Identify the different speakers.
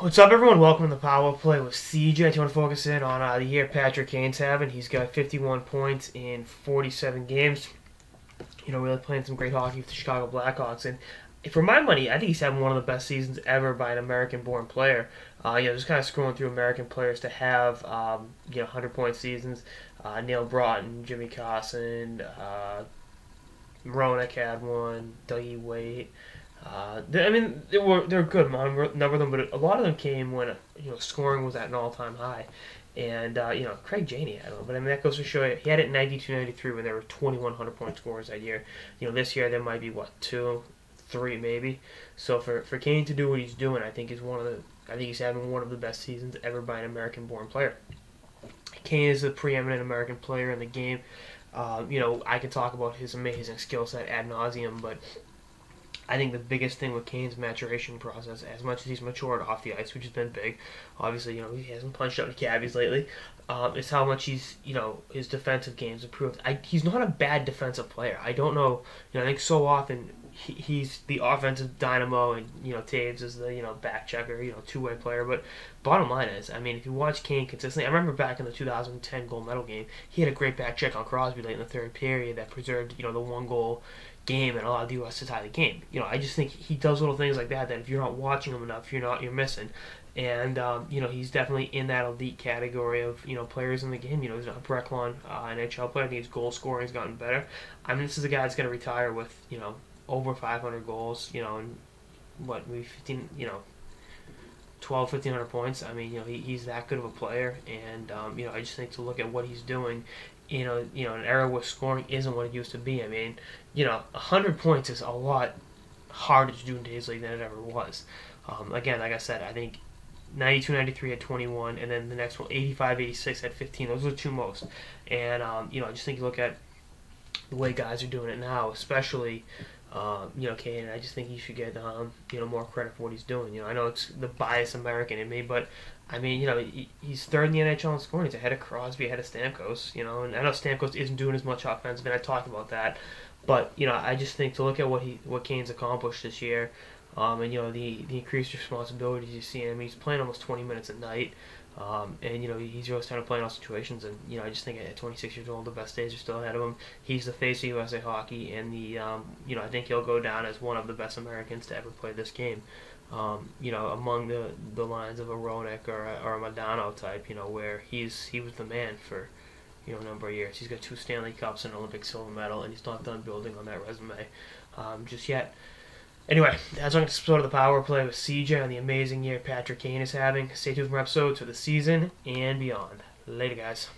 Speaker 1: What's up, everyone? Welcome to the Power Play with CJ. I just want to focus in on the year Patrick Kane's having. He's got 51 points in 47 games. Really playing some great hockey for the Chicago Blackhawks. And for my money, I think he's having one of the best seasons ever by an American-born player. Just kind of scrolling through American players to have 100-point seasons. Neil Broughton, Jimmy Carson, Roenick had one, Dougie Weight. They're a good number of them, but a lot of them came when scoring was at an all-time high, and Craig Janey had one. But that goes to show you he had it 92-93 when there were 2,100 point scorers that year. This year there might be two, three maybe. So for Kane to do what he's doing, I think he's having one of the best seasons ever by an American-born player. Kane is the preeminent American player in the game. I can talk about his amazing skill set ad nauseum, but I think the biggest thing with Kane's maturation process, as much as he's matured off the ice, which has been big, obviously, he hasn't punched out the cabbies lately, is how much his defensive game's improved. He's not a bad defensive player. I don't know, I think so often he's the offensive dynamo and, Taves is the, back checker, two-way player, but bottom line is, if you watch Kane consistently, I remember back in the 2010 gold medal game, he had a great back check on Crosby late in the third period that preserved, the one goal game and allowed the U.S. to tie the game. I just think he does little things like that if you're not watching him enough, you're missing. And he's definitely in that elite category of players in the game. He's a Brecklon NHL player. I think his goal scoring has gotten better. This is a guy that's going to retire with over 500 goals. And maybe 1,500 points. He's that good of a player, and I just think to look at what he's doing in an era where scoring isn't what it used to be. 100 points is a lot harder to do in today's league than it ever was. Again, like I said, I think 92-93 had 21, and then the next one, 85-86 had 15. Those are the two most. And I just think you look at the way guys are doing it now, especially Kane. I just think he should get more credit for what he's doing. I know it's the biased American in me, but he's third in the NHL in scoring. He's ahead of Crosby, ahead of Stamkos. And I know Stamkos isn't doing as much offensive, and I talked about that. But I just think to look at what Kane's accomplished this year, and the increased responsibilities you see him. He's playing almost 20 minutes a night. And he's really starting to play in all situations, and I just think at 26 years old, the best days are still ahead of him. He's the face of USA hockey, and I think he'll go down as one of the best Americans to ever play this game. Among the lines of a Roenick or a Modano type, where he was the man for a number of years. He's got 2 Stanley Cups and an Olympic silver medal, and he's not done building on that resume just yet. Anyway, that's on episode of the Power Play with CJ on the amazing year Patrick Kane is having. Stay tuned for episodes for the season and beyond. Later, guys.